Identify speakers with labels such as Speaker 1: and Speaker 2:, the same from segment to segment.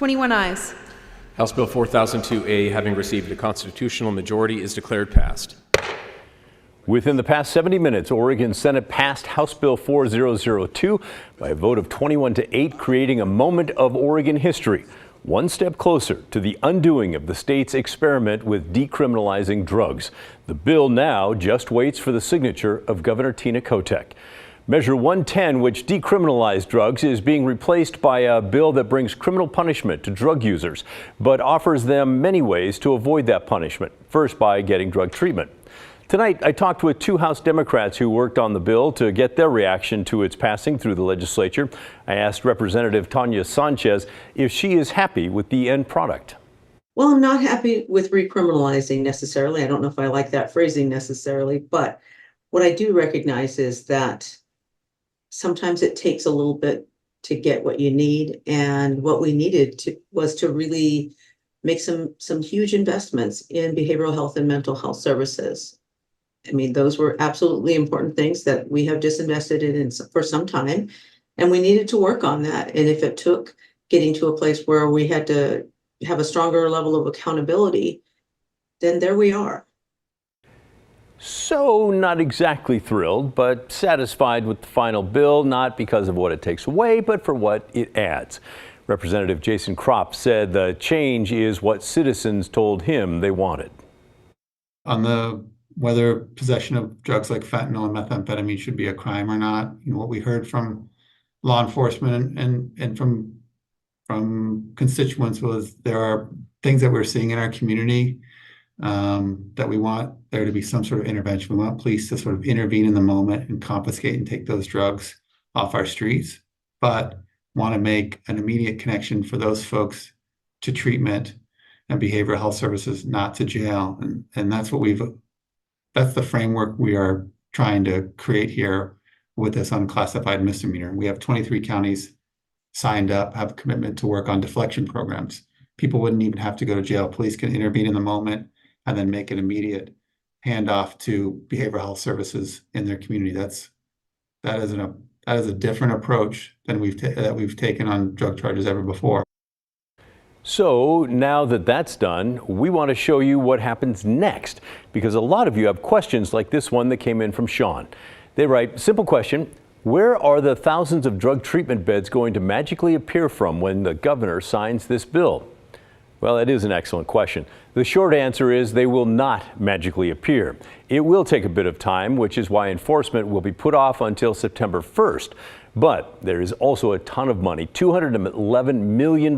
Speaker 1: 21 ayes.
Speaker 2: House Bill 4002A, having received a constitutional majority, is declared passed.
Speaker 3: Within the past 70 minutes, Oregon Senate passed House Bill 4002 by a vote of 21-8, creating a moment of Oregon history, one step closer to the undoing of the state's experiment with decriminalizing drugs. The bill now just waits for the signature of Governor Tina Kotek. Measure 110, which decriminalized drugs, is being replaced by a bill that brings criminal punishment to drug users, but offers them many ways to avoid that punishment, first by getting drug treatment. Tonight, I talked with two House Democrats who worked on the bill to get their reaction to its passing through the legislature. I asked Representative Tanya Sanchez if she is happy with the end product.
Speaker 4: Well, I'm not happy with recriminalizing necessarily. I don't know if I like that phrasing necessarily, but what I do recognize is that sometimes it takes a little bit to get what you need. And what we needed was to really make some huge investments in behavioral health and mental health services. I mean, those were absolutely important things that we have disinvested in for some time, and we needed to work on that. And if it took getting to a place where we had to have a stronger level of accountability, then there we are.
Speaker 3: So not exactly thrilled, but satisfied with the final bill, not because of what it takes away, but for what it adds. Representative Jason Kropp said the change is what citizens told him they wanted.
Speaker 5: On whether possession of drugs like fentanyl and methamphetamine should be a crime or not, what we heard from law enforcement and from constituents was there are things that we're seeing in our community that we want there to be some sort of intervention. We want police to sort of intervene in the moment and confiscate and take those drugs off our streets, but want to make an immediate connection for those folks to treatment and behavioral health services, not to jail. And that's the framework we are trying to create here with this unclassified misdemeanor. We have 23 counties signed up, have a commitment to work on deflection programs. People wouldn't even have to go to jail. Police can intervene in the moment and then make an immediate handoff to behavioral health services in their community. That is a different approach than we've taken on drug charges ever before.
Speaker 3: So now that that's done, we want to show you what happens next, because a lot of you have questions like this one that came in from Sean. They write, simple question, where are the thousands of drug treatment beds going to magically appear from when the governor signs this bill? Well, that is an excellent question. The short answer is they will not magically appear. It will take a bit of time, which is why enforcement will be put off until September 1st. But there is also a ton of money, $211 million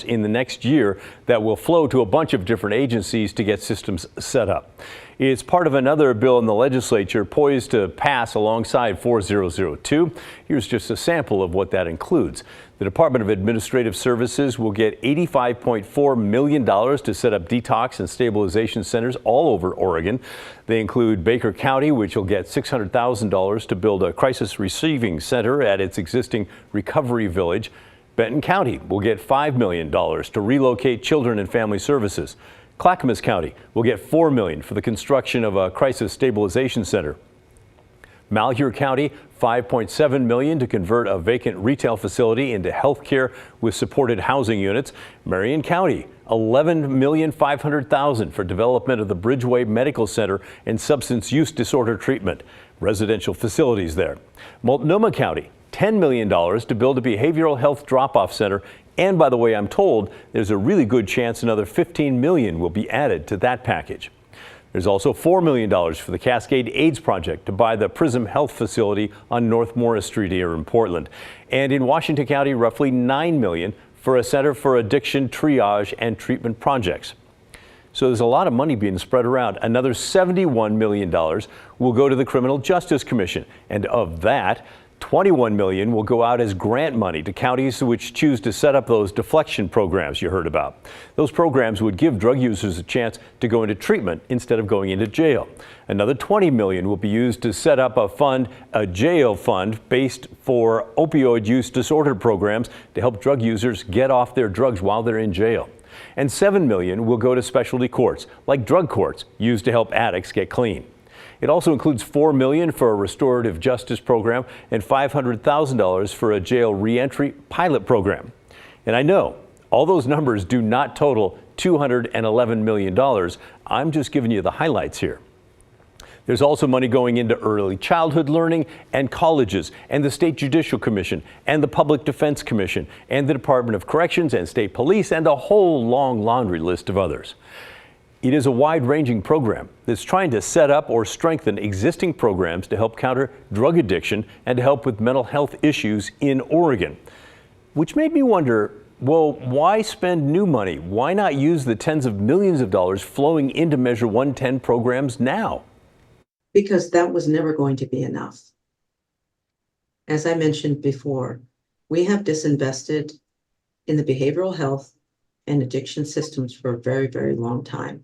Speaker 3: in the next year, that will flow to a bunch of different agencies to get systems set up. It's part of another bill in the legislature poised to pass alongside 4002. Here's just a sample of what that includes. The Department of Administrative Services will get $85.4 million to set up detox and stabilization centers all over Oregon. They include Baker County, which will get $600,000 to build a crisis receiving center at its existing recovery village. Benton County will get $5 million to relocate children and family services. Clackamas County will get $4 million for the construction of a crisis stabilization center. Malheur County, $5.7 million to convert a vacant retail facility into health care with supported housing units. Marion County, $11,500,000 for development of the Bridgeway Medical Center and substance use disorder treatment, residential facilities there. Multnomah County, $10 million to build a behavioral health drop-off center. And by the way, I'm told there's a really good chance another $15 million will be added to that package. There's also $4 million for the Cascade AIDS Project to buy the Prism Health facility on North Morris Street here in Portland. And in Washington County, roughly $9 million for a Center for Addiction Triage and Treatment Projects. So there's a lot of money being spread around. Another $71 million will go to the Criminal Justice Commission. And of that, $21 million will go out as grant money to counties which choose to set up those deflection programs you heard about. Those programs would give drug users a chance to go into treatment instead of going into jail. Another $20 million will be used to set up a jail fund based for opioid use disorder programs to help drug users get off their drugs while they're in jail. And $7 million will go to specialty courts, like drug courts, used to help addicts get clean. It also includes $4 million for a restorative justice program and $500,000 for a jail reentry pilot program. And I know All those numbers do not total $211 million. I'm just giving you the highlights here. There's also money going into early childhood learning and colleges and the State Judicial Commission and the Public Defense Commission and the Department of Corrections and State Police and a whole long laundry list of others. It is a wide-ranging program that's trying to set up or strengthen existing programs to help counter drug addiction and to help with mental health issues in Oregon. Which made me wonder, well, why spend new money? Why not use the tens of millions of dollars flowing into Measure 110 programs now?
Speaker 4: Because that was never going to be enough. As I mentioned before, we have disinvested in the behavioral health and addiction systems for a very, very long time.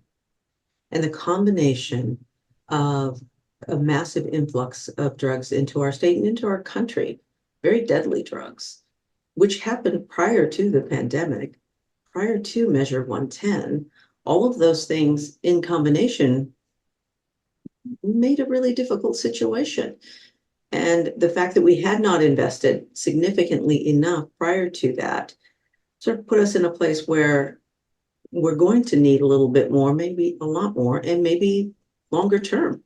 Speaker 4: And the combination of a massive influx of drugs into our state and into our country, very deadly drugs, which happened prior to the pandemic, prior to Measure 110, all of those things in combination made a really difficult situation. And the fact that we had not invested significantly enough prior to that sort of put us in a place where we're going to need a little bit more, maybe a lot more, and maybe longer term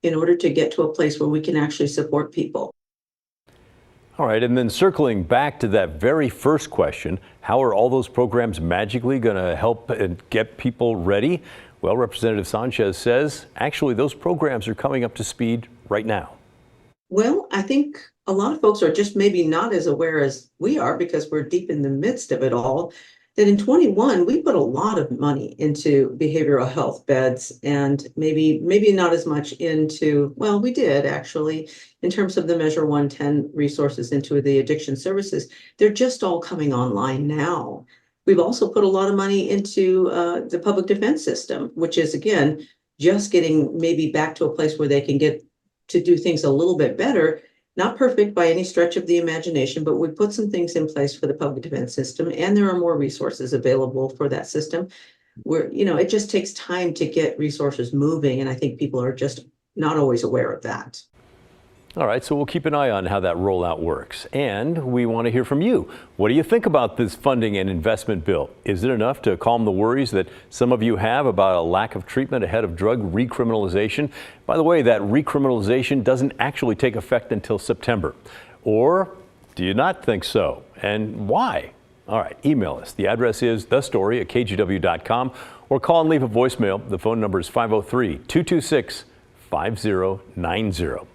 Speaker 4: in order to get to a place where we can actually support people.
Speaker 3: All right, and then circling back to that very first question, how are all those programs magically going to help and get people ready? Well, Representative Sanchez says, actually, those programs are coming up to speed right now.
Speaker 4: Well, I think a lot of folks are just maybe not as aware as we are because we're deep in the midst of it all. That in 21, we put a lot of money into behavioral health beds and maybe not as much into, well, we did actually, in terms of the Measure 110 resources into the addiction services. They're just all coming online now. We've also put a lot of money into the public defense system, which is, again, just getting maybe back to a place where they can get to do things a little bit better. Not perfect by any stretch of the imagination, but we put some things in place for the public defense system, and there are more resources available for that system. Where, it just takes time to get resources moving, and I think people are just not always aware of that.
Speaker 3: All right, so we'll keep an eye on how that rollout works. And we want to hear from you. What do you think about this funding and investment bill? Is it enough to calm the worries that some of you have about a lack of treatment ahead of drug recriminalization? By the way, that recriminalization doesn't actually take effect until September. Or do you not think so? And why? All right, email us. The address is thestory@kgw.com or call and leave a voicemail. The phone number is 503-226-5090.